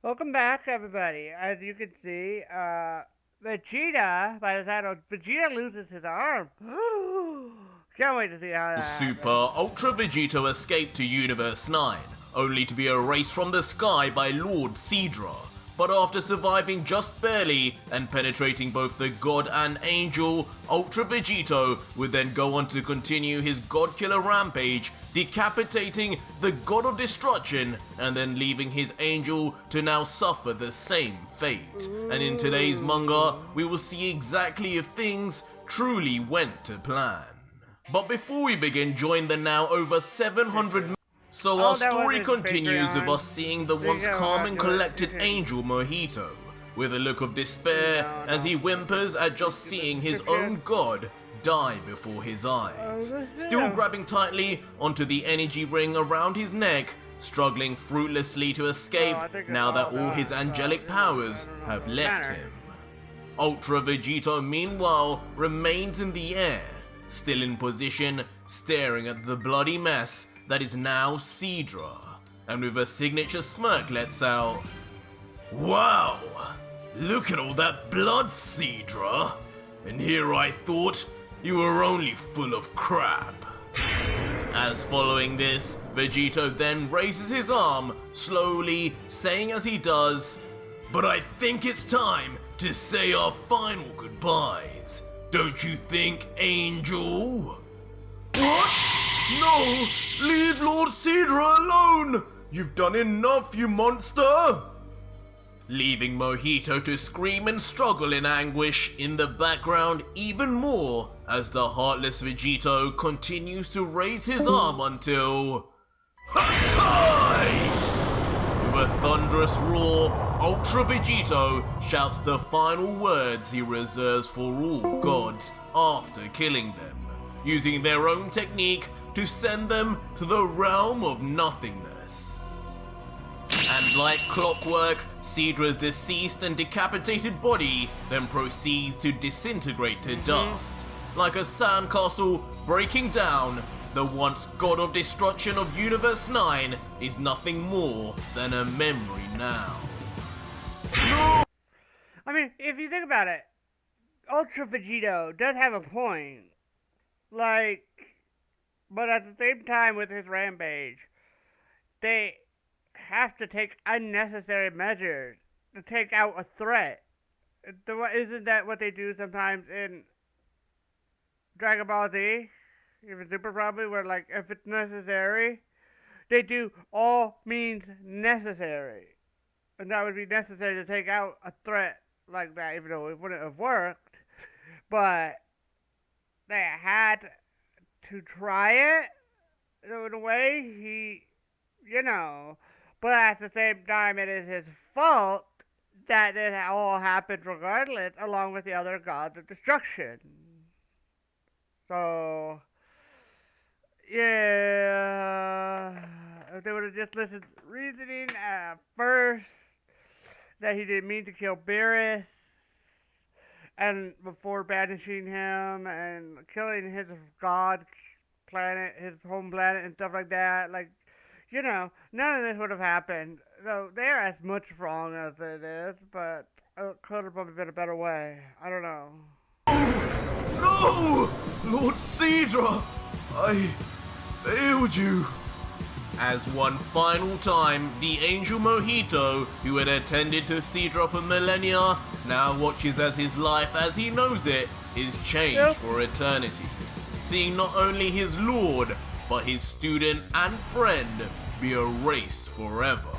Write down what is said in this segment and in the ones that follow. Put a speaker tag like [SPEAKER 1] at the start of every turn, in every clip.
[SPEAKER 1] Welcome back, everybody. As you can see, Vegeta, by the title, Vegeta loses his arm. Can't wait to see how that
[SPEAKER 2] Super
[SPEAKER 1] happens.
[SPEAKER 2] Ultra Vegito escaped to Universe 9, only to be erased from the sky by Lord Sidra. But after surviving just barely and penetrating both the God and Angel, Ultra Vegito would then go on to continue his God Killer rampage, decapitating the God of Destruction and then leaving his Angel to now suffer the same fate. And in today's manga, we will see exactly if things truly went to plan. But before we begin, join the now over 700. So our
[SPEAKER 1] Oh, that was
[SPEAKER 2] story
[SPEAKER 1] his
[SPEAKER 2] continues with
[SPEAKER 1] Patreon.
[SPEAKER 2] us seeing the
[SPEAKER 1] So you
[SPEAKER 2] once
[SPEAKER 1] gotta
[SPEAKER 2] calm
[SPEAKER 1] watch
[SPEAKER 2] and
[SPEAKER 1] it.
[SPEAKER 2] collected
[SPEAKER 1] You can-
[SPEAKER 2] Angel Mojito, with a look of despair
[SPEAKER 1] No,
[SPEAKER 2] as he
[SPEAKER 1] no.
[SPEAKER 2] whimpers at just seeing his own god die before his eyes. Still grabbing tightly onto the energy ring around his neck, struggling fruitlessly to escape
[SPEAKER 1] I think it's
[SPEAKER 2] now that
[SPEAKER 1] all
[SPEAKER 2] all his
[SPEAKER 1] done, so,
[SPEAKER 2] angelic powers
[SPEAKER 1] I don't know.
[SPEAKER 2] have
[SPEAKER 1] Doesn't
[SPEAKER 2] left
[SPEAKER 1] matter.
[SPEAKER 2] him. Ultra Vegito, meanwhile, remains in the air, still in position, staring at the bloody mess that is now Sidra, and with a signature smirk lets out, "Wow! Look at all that blood, Sidra! And here I thought you were only full of crap." As following this, Vegito then raises his arm, slowly, saying as he does, "But I think it's time to say our final goodbyes. Don't you think, Angel?" "What? No! Leave Lord Sidra alone! You've done enough, you monster!" Leaving Mojito to scream and struggle in anguish in the background even more as the heartless Vegito continues to raise his arm until... Hakai! With a thunderous roar, Ultra Vegito shouts the final words he reserves for all gods after killing them, using their own technique to send them to the realm of nothingness. And like clockwork, Sidra's deceased and decapitated body then proceeds to disintegrate to dust. Like a sandcastle breaking down, the once god of destruction of Universe 9 is nothing more than a memory now.
[SPEAKER 1] I mean, if you think about it, Ultra Vegito does have a point. Like, but at the same time with his rampage, they have to take unnecessary measures to take out a threat. Isn't that what they do sometimes in Dragon Ball Z? Even Super probably, where like if it's necessary, they do all means necessary. And that would be necessary to take out a threat like that, even though it wouldn't have worked. But they had to try it in a way. But at the same time, it is his fault that it all happened regardless, along with the other gods of destruction. So, yeah, if they would have just listened to reasoning at first, that he didn't mean to kill Beerus, and before banishing him and killing his god planet, his home planet, and stuff like that, none of this would have happened. So they're as much wrong as it is, but it could have probably been a better way. I don't know.
[SPEAKER 2] No! Lord Sidra! I failed you. As one final time, the Angel Mojito, who had attended to Sidra for millennia, now watches as his life as he knows it is changed for eternity, seeing not only his lord, but his student and friend be erased forever.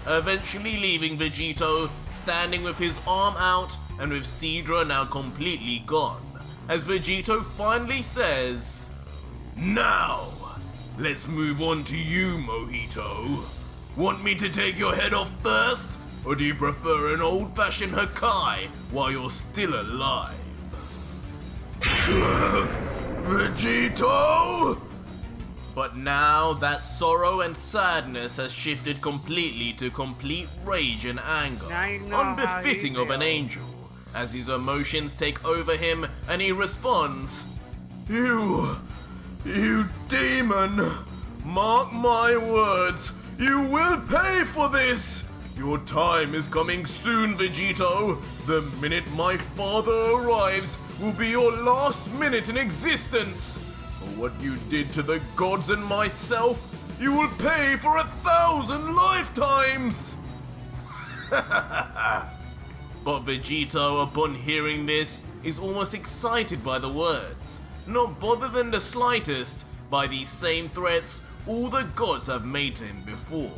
[SPEAKER 2] Eventually leaving Vegito, standing with his arm out and with Sidra now completely gone, as Vegito finally says, "Now, let's move on to you, Mojito. Want me to take your head off first, or do you prefer an old-fashioned Hakai while you're still alive?" Vegito! But now that sorrow and sadness has shifted completely to complete rage and anger,
[SPEAKER 1] Now you know how
[SPEAKER 2] unbefitting
[SPEAKER 1] he
[SPEAKER 2] of an
[SPEAKER 1] feels.
[SPEAKER 2] angel, as his emotions take over him and he responds, You demon! Mark my words, you will pay for this! Your time is coming soon, Vegito. The minute my father arrives will be your last minute in existence. For what you did to the gods and myself, you will pay for 1,000 lifetimes! But Vegito, upon hearing this, is almost excited by the words, not bothered in the slightest by these same threats all the gods have made to him before,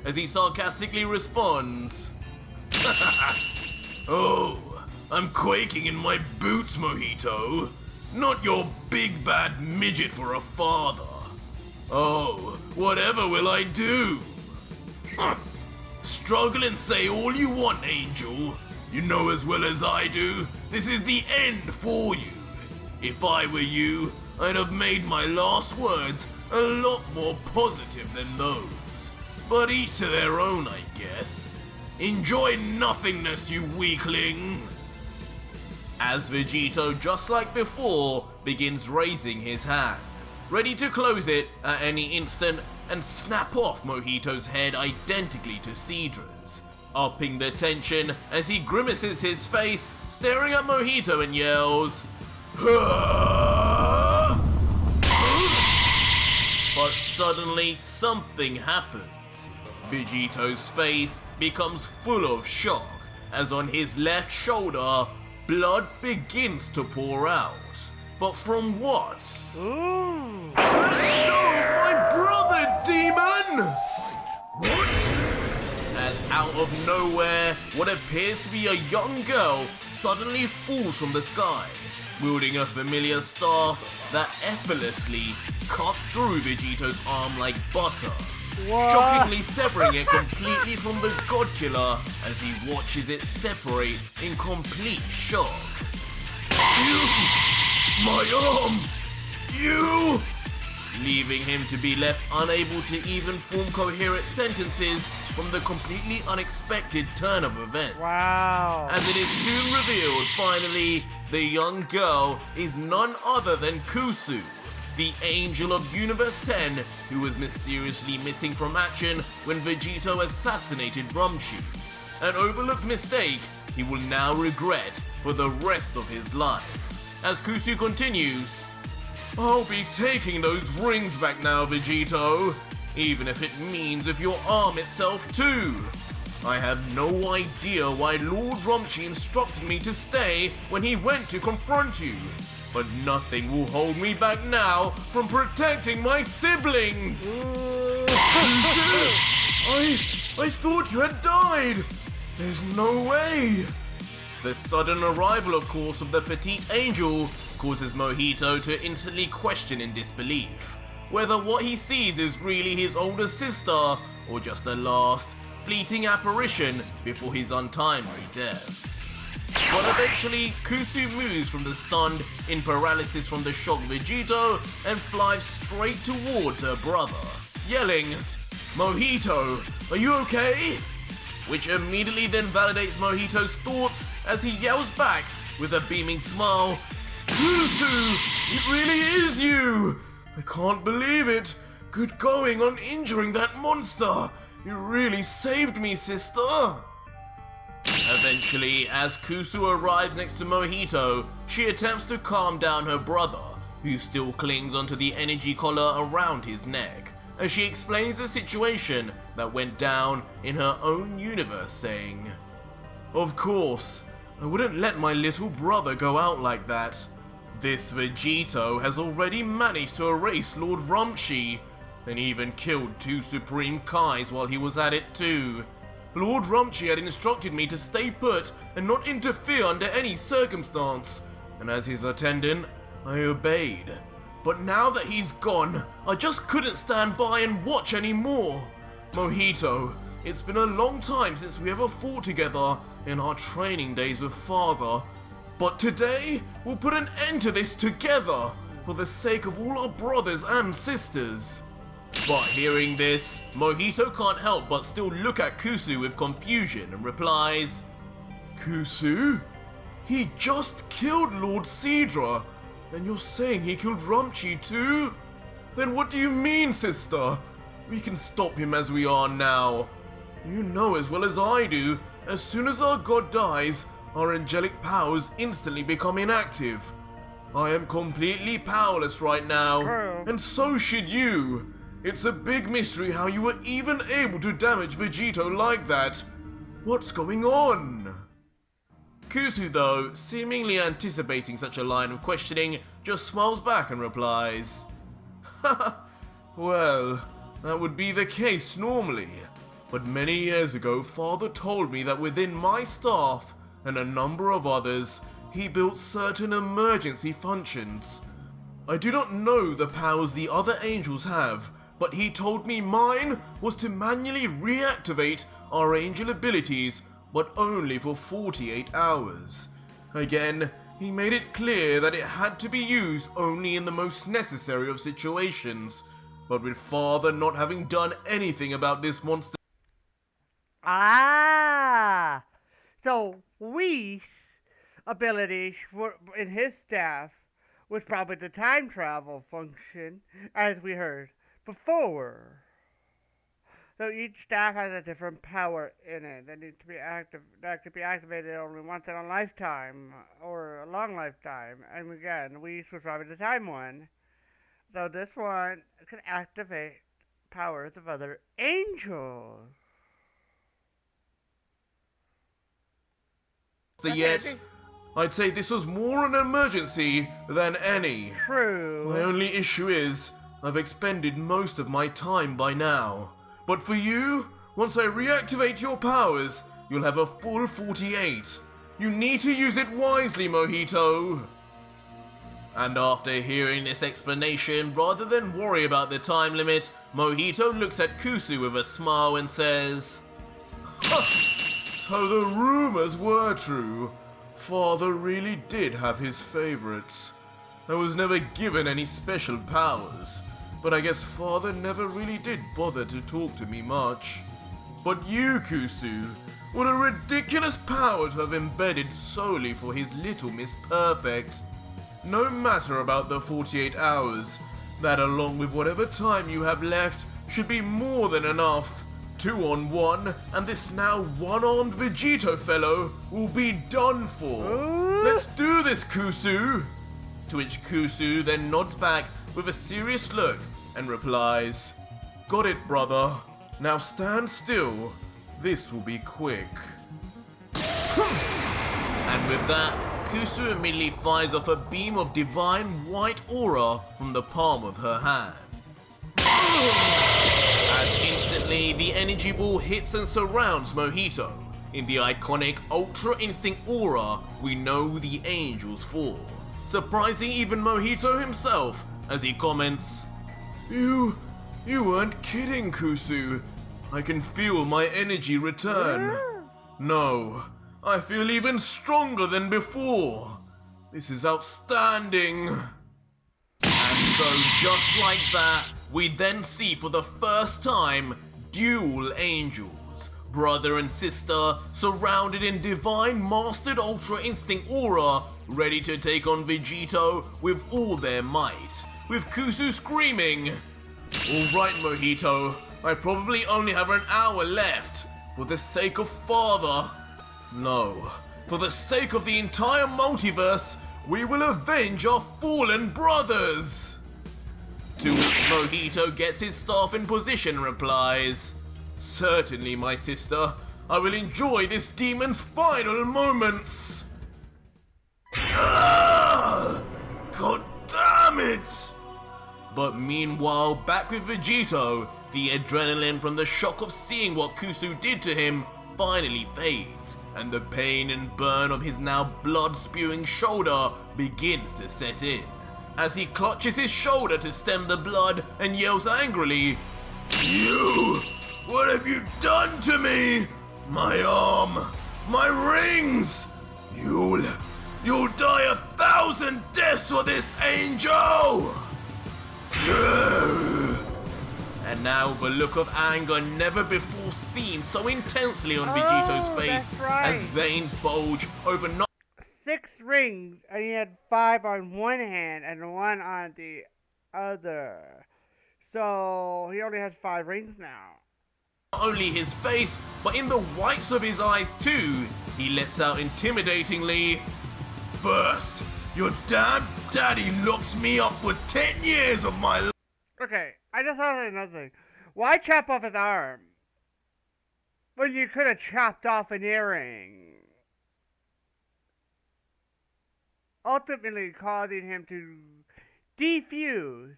[SPEAKER 2] as he sarcastically responds, Oh, I'm quaking in my boots, Mojito. Not your big bad midget for a father. Oh, whatever will I do? Struggle and say all you want, Angel. You know as well as I do, this is the end for you. If I were you, I'd have made my last words a lot more positive than those. But each to their own, I guess. Enjoy nothingness, you weakling! As Vegito, just like before, begins raising his hand, ready to close it at any instant and snap off Mojito's head identically to Cedra's, upping the tension as he grimaces his face, staring at Mojito and yells, "Ah!" But suddenly something happens. Vegito's face becomes full of shock as on his left shoulder, blood begins to pour out. But from what?
[SPEAKER 1] Ooh.
[SPEAKER 2] Let go of my brother, demon! What? As out of nowhere, what appears to be a young girl suddenly falls from the sky, wielding a familiar staff that effortlessly cuts through Vegito's arm like butter,
[SPEAKER 1] What?
[SPEAKER 2] shockingly severing it completely from the God Killer as he watches it separate in complete shock. You! My arm! You! Leaving him to be left unable to even form coherent sentences from the completely unexpected turn of events.
[SPEAKER 1] Wow.
[SPEAKER 2] As it is soon revealed, finally, the young girl is none other than Kusu, the Angel of Universe 10, who was mysteriously missing from action when Vegito assassinated Rumchi. An overlooked mistake he will now regret for the rest of his life. As Kusu continues, I'll be taking those rings back now, Vegito, even if it means with your arm itself too. I have no idea why Lord Rumchi instructed me to stay when he went to confront you, but nothing will hold me back now from protecting my siblings. Kusu, I thought you had died. There's no way. The sudden arrival, of course, of the petite angel causes Mojito to instantly question in disbelief whether what he sees is really his older sister or just a last, fleeting apparition before his untimely death. But eventually, Kusu moves from the stunned, in paralysis from the shocked Vegito and flies straight towards her brother, yelling, Mojito, are you okay? Which immediately then validates Mojito's thoughts as he yells back with a beaming smile, Kusu, it really is you! I can't believe it! Good going on injuring that monster! You really saved me, sister! Eventually, as Kusu arrives next to Mojito, she attempts to calm down her brother, who still clings onto the energy collar around his neck, as she explains the situation that went down in her own universe, saying, Of course, I wouldn't let my little brother go out like that. This Vegito has already managed to erase Lord Rumchi, and even killed 2 Supreme Kais while he was at it too. Lord Rumchi had instructed me to stay put and not interfere under any circumstance, and as his attendant, I obeyed. But now that he's gone, I just couldn't stand by and watch anymore. Mojito, it's been a long time since we ever fought together in our training days with Father. But today, we'll put an end to this together, for the sake of all our brothers and sisters. But hearing this, Mojito can't help but still look at Kusu with confusion and replies, Kusu? He just killed Lord Cedra, and you're saying he killed Rumchi too? Then what do you mean, sister? We can stop him as we are now. You know as well as I do, as soon as our god dies, our angelic powers instantly become inactive. I am completely powerless right now,
[SPEAKER 1] True.
[SPEAKER 2] and so should you. It's a big mystery how you were even able to damage Vegito like that. What's going on? Kusu, though, seemingly anticipating such a line of questioning, just smiles back and replies, Well, that would be the case normally, but many years ago Father told me that within my staff, and a number of others, he built certain emergency functions. I do not know the powers the other angels have, but he told me mine was to manually reactivate our angel abilities, but only for 48 hours. Again, he made it clear that it had to be used only in the most necessary of situations, but with Father not having done anything about this monster.
[SPEAKER 1] Ah! So, Whis' ability in his staff was probably the time travel function, as we heard before. So each staff has a different power in it that needs to be that could be activated only once in a lifetime or a long lifetime. And again, Whis was probably the time one. So this one can activate powers of other angels.
[SPEAKER 2] Yet, I'd say this was more an emergency than any.
[SPEAKER 1] True.
[SPEAKER 2] My only issue is, I've expended most of my time by now. But for you, once I reactivate your powers, you'll have a full 48. You need to use it wisely, Mojito. And after hearing this explanation, rather than worry about the time limit, Mojito looks at Kusu with a smile and says, So the rumors were true. Father really did have his favorites. I was never given any special powers, but I guess Father never really did bother to talk to me much. But you, Kusu, what a ridiculous power to have embedded solely for his little Miss Perfect. No matter about the 48 hours, that along with whatever time you have left should be more than enough. 2 on 1, and this now one-armed Vegito fellow will be done for. Let's do this, Kusu! To which Kusu then nods back with a serious look and replies, Got it, brother. Now stand still. This will be quick. And with that, Kusu immediately fires off a beam of divine white aura from the palm of her hand. As instantly, the energy ball hits and surrounds Mojito in the iconic Ultra Instinct aura we know the angels for, surprising even Mojito himself as he comments, You weren't kidding, Kusu. I can feel my energy return. No, I feel even stronger than before. This is outstanding. And so just like that, we then see for the first time dual angels, brother and sister, surrounded in divine mastered Ultra Instinct aura, ready to take on Vegito with all their might, with Kusu screaming, Alright, Mojito, I probably only have an hour left. For the sake of Father. No, for the sake of the entire multiverse, we will avenge our fallen brothers. To which Mojito gets his staff in position and replies, Certainly, my sister, I will enjoy this demon's final moments. God damn it! But meanwhile, back with Vegito, the adrenaline from the shock of seeing what Kusu did to him finally fades, and the pain and burn of his now blood-spewing shoulder begins to set in, as he clutches his shoulder to stem the blood and yells angrily, You! What have you done to me? My arm! My rings! You'll die 1,000 deaths for this, angel! And now the look of anger never before seen so intensely on Vegito's face as veins bulge over
[SPEAKER 1] 6 rings, and he had 5 on one hand and 1 on the other. So he only has 5 rings now.
[SPEAKER 2] only his face, but in the whites of his eyes too, he lets out intimidatingly, "First, your damn daddy locks me up for 10 years of my life."
[SPEAKER 1] Okay, I just thought of another thing. Why chop off his arm? When you could have chopped off an earring. Ultimately causing him to defuse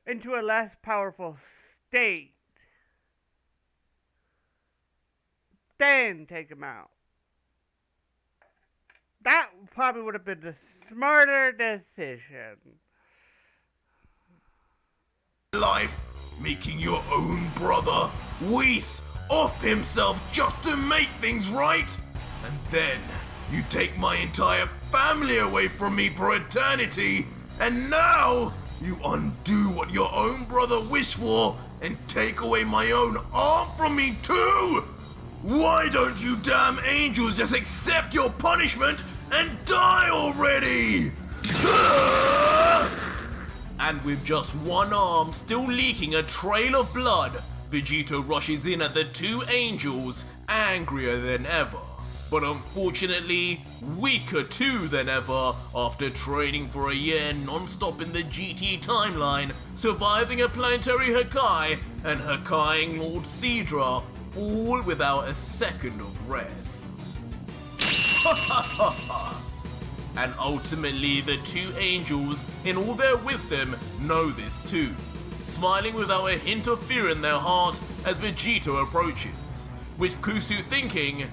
[SPEAKER 1] into a less powerful state. Then take him out. That probably would have been the smarter decision.
[SPEAKER 2] Life, making your own brother wheeze off himself just to make things right, and then you take my entire family away from me for eternity, and now you undo what your own brother wished for and take away my own arm from me too. Why don't you damn angels just accept your punishment and die already? And with just one arm still leaking a trail of blood, Vegito rushes in at the two angels, angrier than ever. But unfortunately, weaker too than ever after training for a year non-stop in the GT timeline, surviving a planetary Hakai, and Hakaiing Lord Sidra, all without a second of rest. And ultimately, the two angels, in all their wisdom, know this too, smiling without a hint of fear in their heart as Vegito approaches, with Kusu thinking,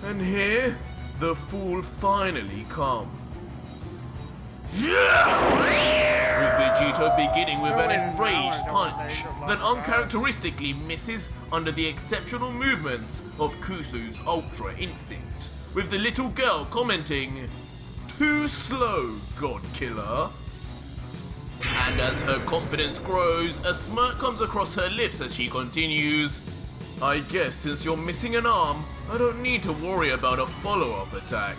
[SPEAKER 2] "And here, the fool finally comes." Yeah! With Vegito beginning with an enraged punch that uncharacteristically misses under the exceptional movements of Kusu's Ultra Instinct, with the little girl commenting, "Too slow, God Killer." And as her confidence grows, a smirk comes across her lips as she continues, "I guess since you're missing an arm, I don't need to worry about a follow-up attack.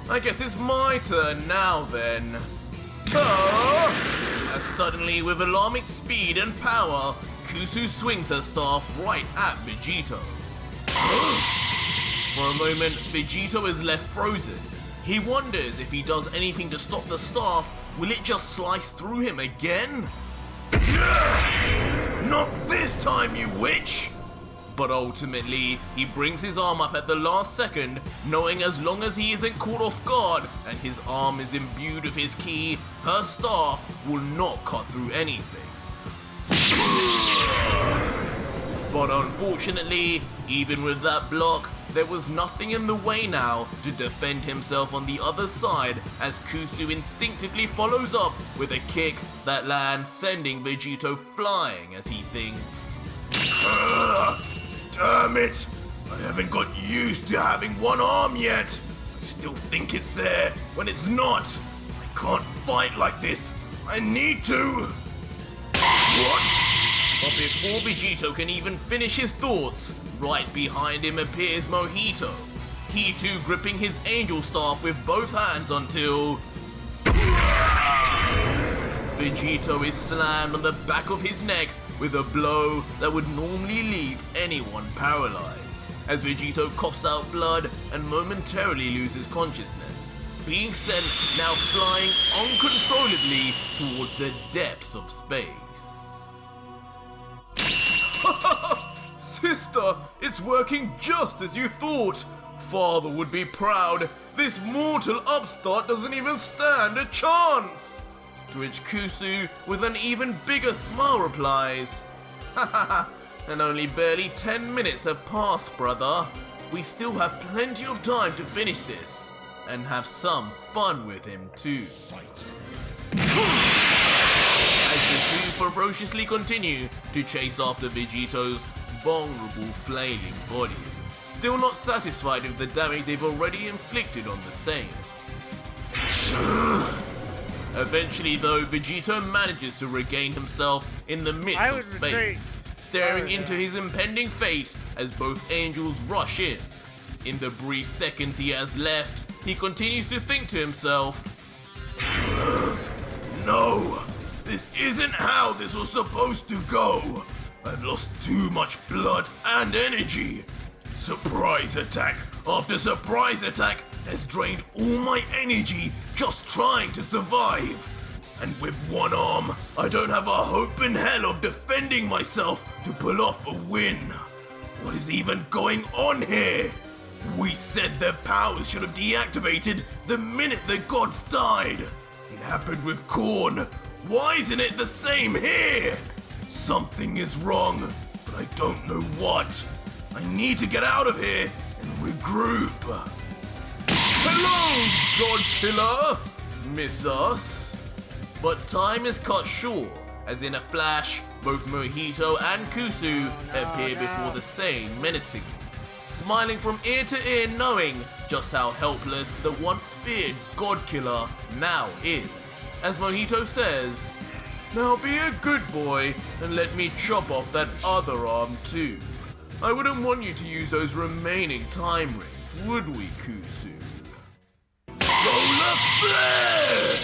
[SPEAKER 2] I guess it's my turn now then." As suddenly, with alarming speed and power, Kusu swings her staff right at Vegito. For a moment, Vegito is left frozen. He wonders if he does anything to stop the staff, will it just slice through him again? "Not this time, you witch!" But ultimately, he brings his arm up at the last second, knowing as long as he isn't caught off guard and his arm is imbued with his ki, her staff will not cut through anything. But unfortunately, even with that block, there was nothing in the way now to defend himself on the other side as Kusu instinctively follows up with a kick that lands, sending Vegito flying as he thinks, "Damn it! I haven't got used to having one arm yet. I still think it's there when it's not. I can't fight like this. I need to." What? But before Vegito can even finish his thoughts, right behind him appears Mojito, he too gripping his angel staff with both hands until Vegito is slammed on the back of his neck with a blow that would normally leave anyone paralyzed, as Vegito coughs out blood and momentarily loses consciousness, being sent now flying uncontrollably towards the depths of space. "Sister, it's working just as you thought. Father would be proud. This mortal upstart doesn't even stand a chance." To which Kusu, with an even bigger smile, replies, "Hahaha, and only barely 10 minutes have passed, brother. We still have plenty of time to finish this, and have some fun with him too." As the two ferociously continue to chase after Vegito's vulnerable flailing body, still not satisfied with the damage they've already inflicted on the same. Eventually though, Vegito manages to regain himself in the midst of space, staring into his impending fate as both angels rush in. In the brief seconds he has left, he continues to think to himself, "No, this isn't how this was supposed to go. I've lost too much blood and energy. Surprise attack after surprise attack has drained all my energy just trying to survive. And with one arm, I don't have a hope in hell of defending myself to pull off a win. What is even going on here? We said their powers should have deactivated the minute the gods died. It happened with Korn. Why isn't it the same here? Something is wrong, but I don't know what. I need to get out of here and regroup. Hello, God Killer! Miss us? But time is cut short, as in a flash, both Mojito and Kusu appear before the same menacingly, smiling from ear to ear knowing just how helpless the once feared God Killer now is. As Mojito says, "Now be a good boy and let me chop off that other arm too. I wouldn't want you to use those remaining time rings, would we, Kusu?" Solar Flare!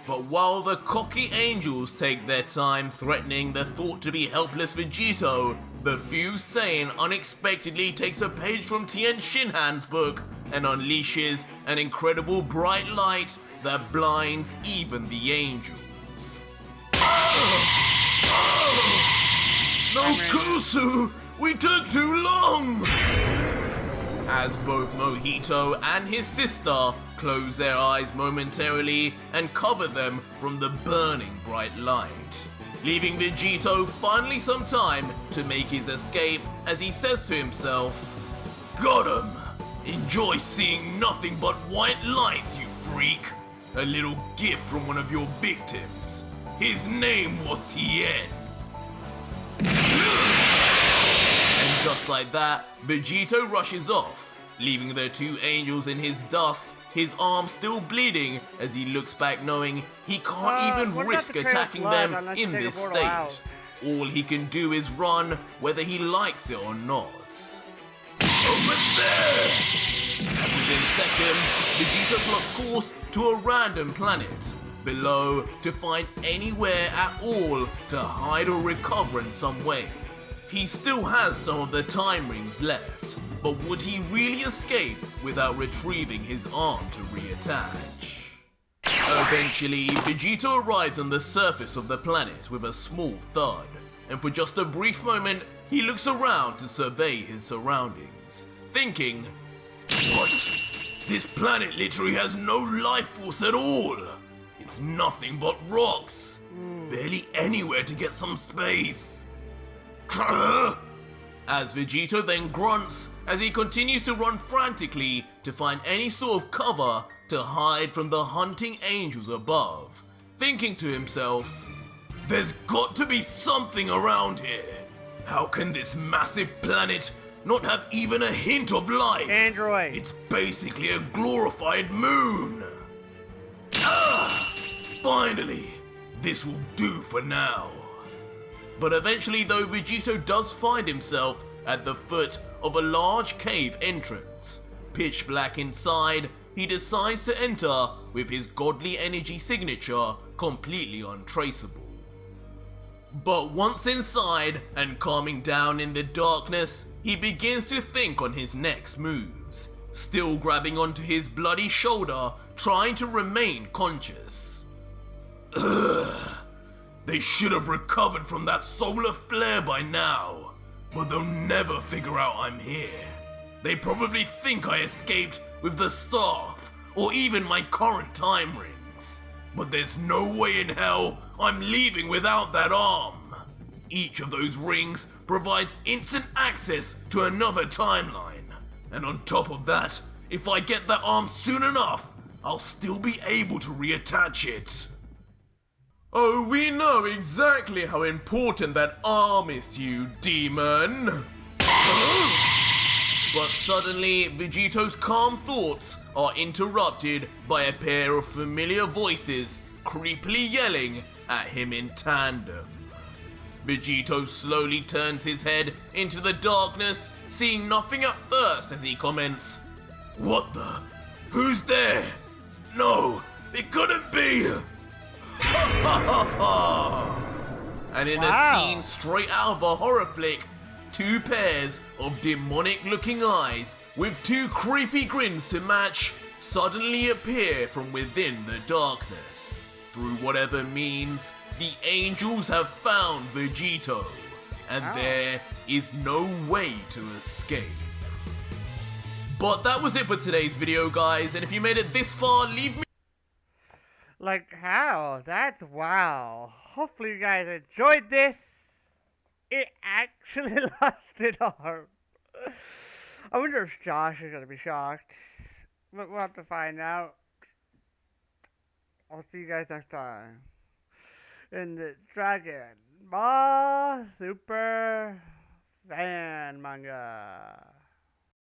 [SPEAKER 2] But while the cocky angels take their time threatening the thought-to-be helpless Vegito, the View Saiyan unexpectedly takes a page from Tien Shinhan's book and unleashes an incredible bright light that blinds even the angels. No, Kusu! We took too long! As both Mojito and his sister close their eyes momentarily and cover them from the burning bright light, leaving Vegito finally some time to make his escape as he says to himself, "Got him! Enjoy seeing nothing but white lights, you freak! A little gift from one of your victims. His name was Tien." And just like that, Vegito rushes off, leaving the two angels in his dust, his arm still bleeding as he looks back knowing he can't even risk attacking them in this state. All he can do is run, whether he likes it or not. Over there! And within seconds, Vegito plots course to a random planet below to find anywhere at all to hide or recover in some way. He still has some of the time rings left, but would he really escape without retrieving his arm to reattach? Eventually, Vegito arrives on the surface of the planet with a small thud, and for just a brief moment, he looks around to survey his surroundings, thinking, "What? This planet literally has no life force at all. It's nothing but rocks. Barely anywhere to get some space." As Vegito then grunts as he continues to run frantically to find any sort of cover to hide from the hunting angels above, thinking to himself, "There's got to be something around here. How can this massive planet not have even a hint of life?
[SPEAKER 1] Android.
[SPEAKER 2] It's basically a glorified moon." Finally, this will do for now. But eventually though, Vegito does find himself at the foot of a large cave entrance. Pitch black inside, he decides to enter with his godly energy signature completely untraceable. But once inside and calming down in the darkness, he begins to think on his next moves, still grabbing onto his bloody shoulder, trying to remain conscious. They should have recovered from that solar flare by now, but they'll never figure out I'm here. They probably think I escaped with the staff, or even my current time rings. But there's no way in hell I'm leaving without that arm. Each of those rings provides instant access to another timeline. And on top of that, if I get that arm soon enough, I'll still be able to reattach it. Oh, we know exactly how important that arm is to you, demon! But suddenly, Vegito's calm thoughts are interrupted by a pair of familiar voices creepily yelling at him in tandem. Vegito slowly turns his head into the darkness, seeing nothing at first as he comments, "What the? Who's there? No, it couldn't be!" And in a
[SPEAKER 1] Wow.
[SPEAKER 2] scene straight out of a horror flick, two pairs of demonic looking eyes with two creepy grins to match suddenly appear from within the darkness. Through whatever means, the angels have found Vegito, and
[SPEAKER 1] Oh.
[SPEAKER 2] there is no way to escape. But that was it for today's video, guys, and if you made it this far, leave me
[SPEAKER 1] Like how? That's wow. Hopefully you guys enjoyed this. It actually lost an arm. I wonder if Josh is gonna be shocked. But we'll have to find out. I'll see you guys next time. In the Dragon Ball Super Fan Manga.